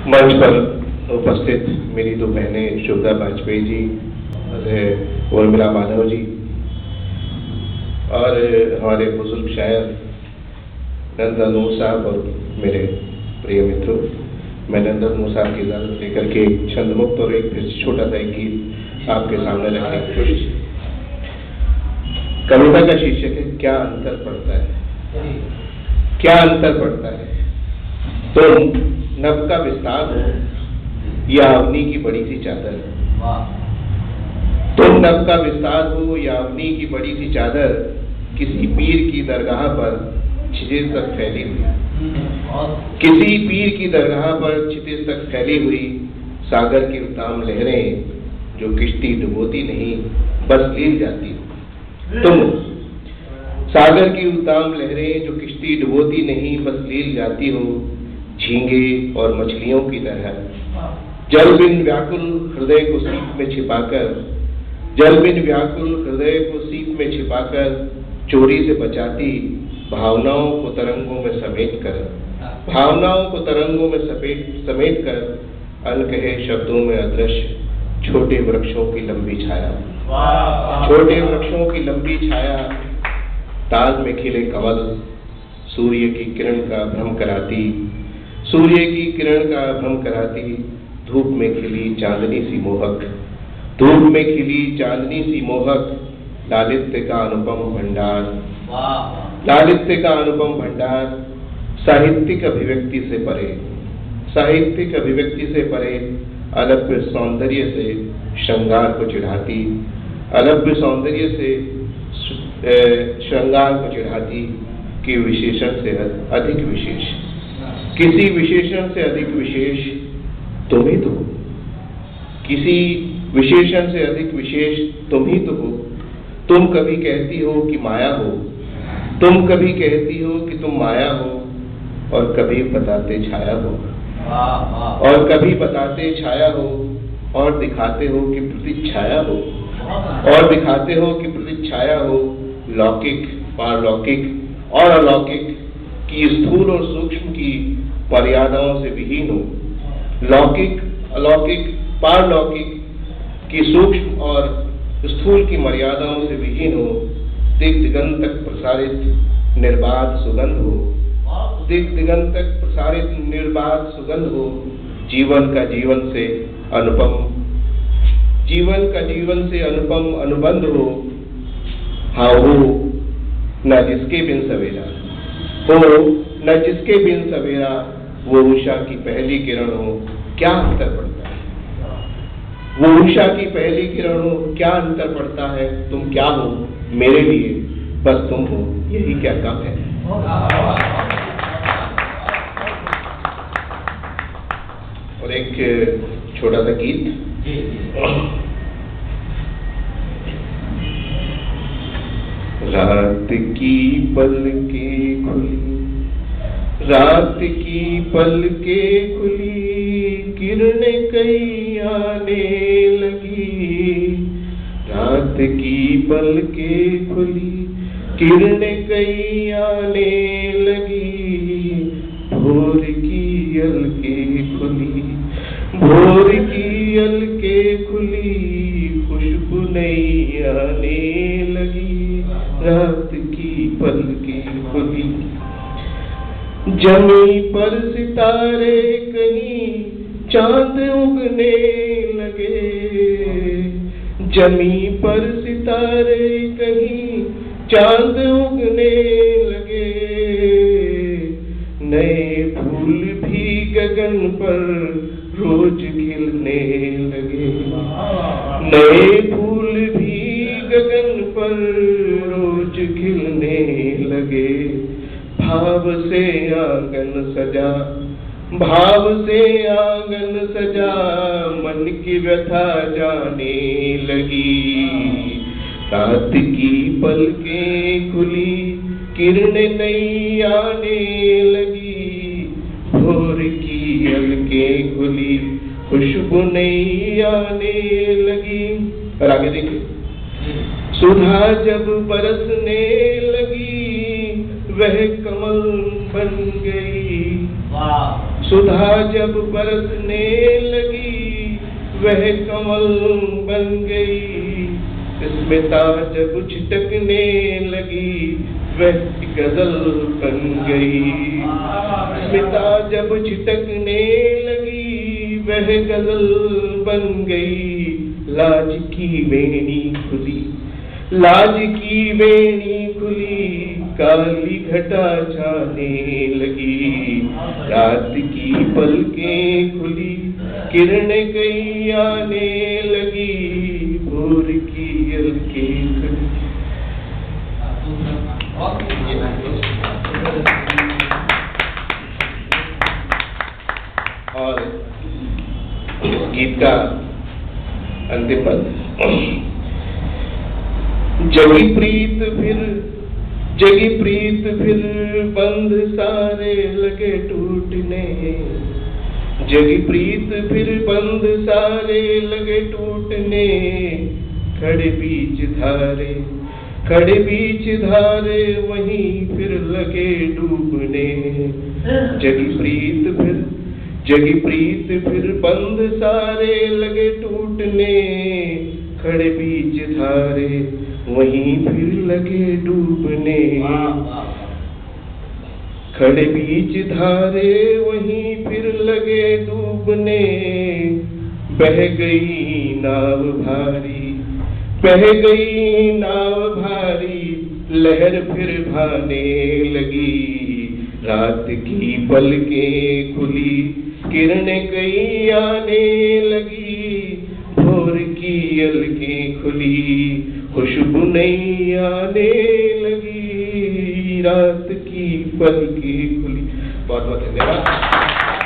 मंच पर उपस्थित मेरी दो बहनें शुभदा वाजपेयी जी और उर्मिला माधव जी और हमारे बुजुर्ग शायर नंदन नूर साहब और मेरे प्रिय मित्रों, मैं नंदन नूर साहब की इजाजत लेकर के छंदमुक्त और एक छोटा सा एक गीत आपके सामने रखने की कोशिश। कविता का शीर्षक है क्या अंतर पड़ता है। क्या अंतर पड़ता है, तुम नभ का विस्तार हो या अवनी की बड़ी सी चादर। तुम नभ का विस्तार हो या अवनी की बड़ी सी चादर, किसी पीर की दरगाह पर छितिज तक फैली हुई। किसी पीर की दरगाह पर छितिज तक फैली हुई, सागर की उताम लहरें जो किश्ती डुबोती नहीं बस लील जाती हो। तुम सागर की उताम लहरें जो किश्ती डुबोती नहीं बस लील जाती हो, झींगे और मछलियों की तरह जल बिन व्याकुल हृदय को सीप में छिपाकर, जल बिन व्याकुल हृदय को सीप में छिपाकर चोरी से बचाती भावनाओं को तरंगों में समेट कर, भावनाओं को तरंगों में समेट कर अनकहे शब्दों में अदृश्य छोटे वृक्षों की लंबी छाया, छोटे वृक्षों की लंबी छाया, ताल में खिले कमल सूर्य की किरण का भ्रम कराती, सूर्य की किरण का भ्रम कराती, धूप में खिली चांदनी सी मोहक, धूप में खिली चांदनी सी मोहक, लालित्य का अनुपम भंडार, लालित्य का अनुपम भंडार, साहित्यिक अभिव्यक्ति से परे, साहित्यिक अभिव्यक्ति से परे, अलभ्य सौंदर्य से श्रृंगार को चिढ़ाती, अलभ्य सौंदर्य से श्रृंगार को चिढ़ाती, कि विशेषण से अधिक विशेष, किसी विशेषण से अधिक विशेष तुम ही तो हो, किसी विशेषण से अधिक विशेष तुम ही तो हो। तुम कभी कहती हो कि माया हो, तुम कभी कहती हो कि तुम माया हो, और कभी बताते छाया हो, और कभी बताते छाया हो, और दिखाते हो कि प्रतिच्छाया हो, और दिखाते हो कि प्रतिच्छाया हो, लौकिक पारलौकिक और अलौकिक की स्थूल और सूक्ष्म की मर्यादाओं से विहीन हो, लौकिक अलौकिक पारलौकिक की सूक्ष्म और स्थूल की मर्यादाओं से विहीन हो, दिग दिगंत तक प्रसारित निर्बाध सुगंध हो, दिग दिगंत तक प्रसारित निर्बाध सुगंध हो, जीवन का जीवन से अनुपम, जीवन का जीवन से अनुपम अनुबंध हो। हाँ हो न जिसके बिन सवेरा हो, न जिसके बिन सवेरा, वो उषा की पहली किरण हो, क्या अंतर पड़ता है। वो उषा की पहली किरण हो, क्या अंतर पड़ता है। तुम क्या हो मेरे लिए, बस तुम हो, यही क्या कम है। और एक छोटा सा गीत। रात की पलकें खुली, रात की पलकें खुली, किरणें कई आने लगी। रात की पलकें खुली, किरणें कई आने लगी। भोर की अलकें खुली, भोर की अलकें खुली, खुशबू नई आने लगी। रात की पलकें खुली, जमी पर सितारे कहीं चांद उगने लगे। जमी पर सितारे कहीं चांद उगने लगे। नए फूल भी गगन पर रोज खिलने लगे। नए फूल भी गगन पर रोज खिलने लगे। भाव से आंगन सजा, भाव से आंगन सजा, मन की व्यथा जाने लगी। रात की पलकें खुली, किरणें नई आने लगी। भोर की अलकें खुली, खुशबू नई आने लगी। और आगे देखिए, सुधा जब बरसने लगी, वह कमल बन गई। सुधा जब बरसने लगी वह कमल बन गई, स्मिता जब छिटकने लगी वह गजल बन गई। स्मिता जब छिटकने लगी वह गजल बन गई। लाज की वेणी खुली, लाज की वेणी खुली, काली घटा छाने लगी। रात की पलकें खुली, किरणें कई आने लगी, भोर की अलकें खुली। और गीत का अंतिम पद, जगी प्रीत फिर बंध सारे लगे टूटने, जगी प्रीत फिर बंध सारे लगे टूटने, खड़े बीच धारे वहीं फिर लगे डूबने। जगी प्रीत फिर बंध सारे लगे टूटने, खड़े बीच धारे वहीं फिर लगे डूबने। खड़े बीच धारे वहीं फिर लगे डूबने। बह गई नाव भारी, लहर फिर भाने लगी। रात की पलकें खुली, किरणें कई आने लगी, भोर की अलकें खुली, खुशबू नई आने लगी। रात की पलकें खुली। बहुत बहुत धन्यवाद।